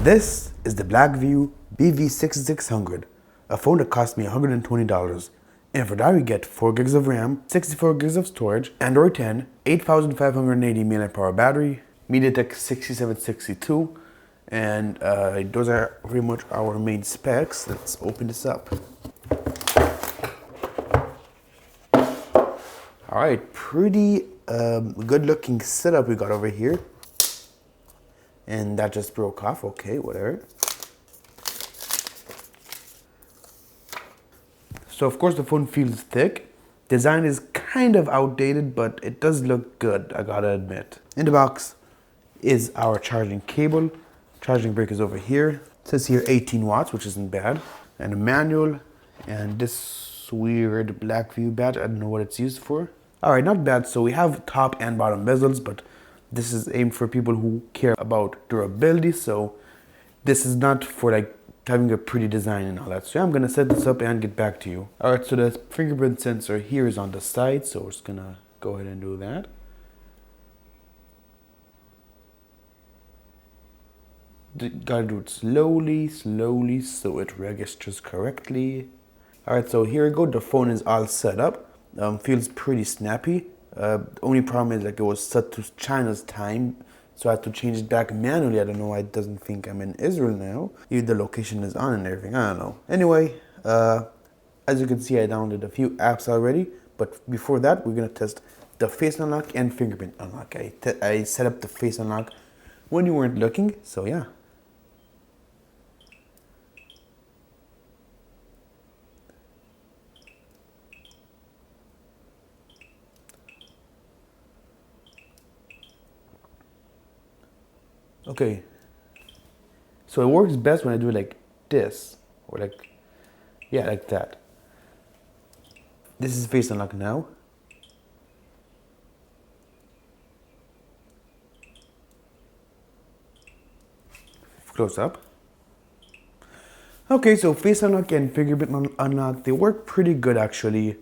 This is the Blackview BV6600, a phone that cost me $120. And for that we get 4 gigs of RAM, 64 gigs of storage, Android 10, 8580 mAh battery, MediaTek 6762, and those are pretty much our main specs. Let's open this up. Alright, pretty good looking setup we got over here. And that just broke off, okay, whatever. So of course the phone feels thick. Design is kind of outdated, but it does look good, I gotta admit. In the box is our charging cable. Charging brick is over here. It says here 18 watts, which isn't bad. And a manual, and this weird Blackview badge, I don't know what it's used for. Alright, not bad. So we have top and bottom bezels, but this is aimed for people who care about durability. So this is not for like having a pretty design and all that. So yeah, I'm gonna set this up and get back to you. Alright, so the fingerprint sensor here is on the side, so we're just gonna go ahead and do that. Gotta do it slowly, so it registers correctly. Alright, so here we go. The phone is all set up. Feels pretty snappy. The only problem is like it was set to China's time, so I had to change it back manually. I don't know why it doesn't think I'm in Israel now. Even the location is on and everything, I don't know. Anyway, as you can see, I downloaded a few apps already, but before that, we're gonna test the face unlock and fingerprint unlock. I set up the face unlock when you weren't looking, so yeah. Okay, so it works best when I do it like this, or like, yeah, like that. This is face unlock now. Close up. Okay, so face unlock and fingerprint unlock, they work pretty good actually.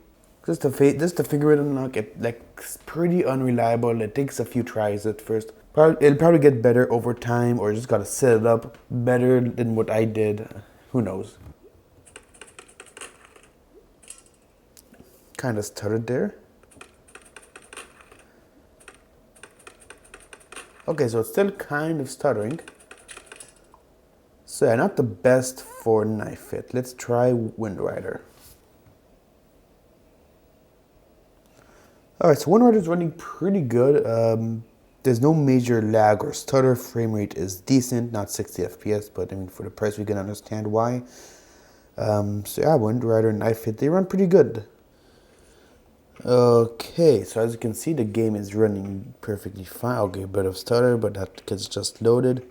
Just the fingerprint unlock, it's pretty unreliable. It takes a few tries at first. It'll probably get better over time, or just gotta set it up better than what I did. Who knows? Kind of stuttered there. Okay, so it's still kind of stuttering. So yeah, not the best for knife fit. Let's try WindRider. Alright, so WindRider is running pretty good. There's no major lag or stutter. Frame rate is decent, not 60 FPS, but I mean for the price we can understand why. So yeah, WindRider and knife fit, they run pretty good. Okay, so as you can see, the game is running perfectly fine. Okay, a bit of stutter, but that gets just loaded.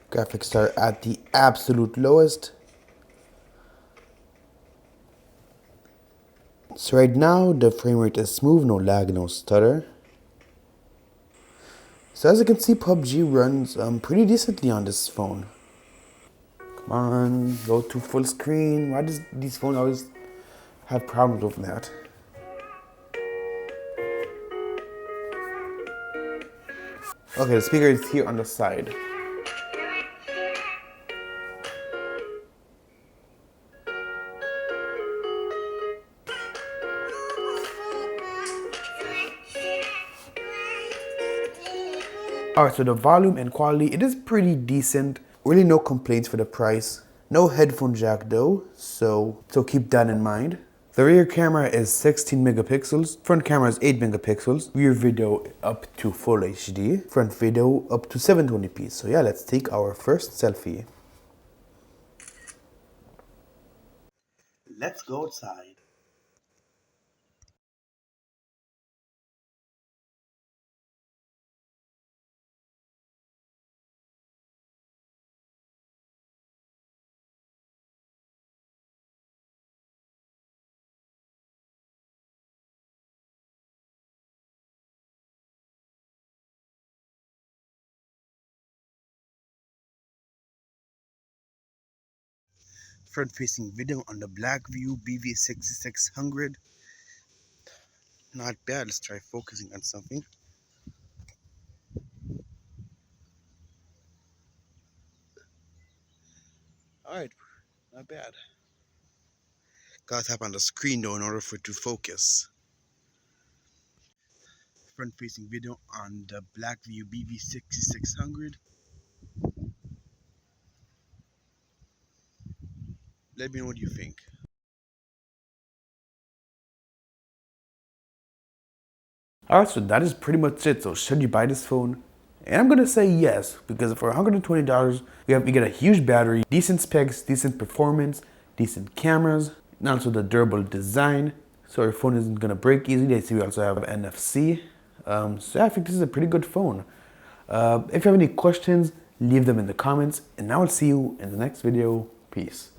Graphics are at the absolute lowest. So right now, the frame rate is smooth, no lag, no stutter. So as you can see, PUBG runs pretty decently on this phone. Come on, go to full screen. Why does these phones always have problems with that? Okay, the speaker is here on the side. Alright, so the volume and quality, it is pretty decent. Really no complaints for the price. No headphone jack though, so keep that in mind. The rear camera is 16 megapixels, front camera is 8 megapixels, rear video up to full HD, front video up to 720p. So yeah, let's take our first selfie. Let's go outside. Front facing video on the Blackview BV6600. Not bad. Let's try focusing on something. Not bad. Gotta tap on the screen though in order for it to focus. Front facing video on the Blackview BV6600. Let me know what you think. Alright, so that is pretty much it. So should you buy this phone? And I'm gonna say yes, because for $120, we get a huge battery, decent specs, decent performance, decent cameras, and also the durable design. So your phone isn't gonna break easily. I see we also have NFC. So yeah, I think this is a pretty good phone. If you have any questions, leave them in the comments, and I will see you in the next video. Peace.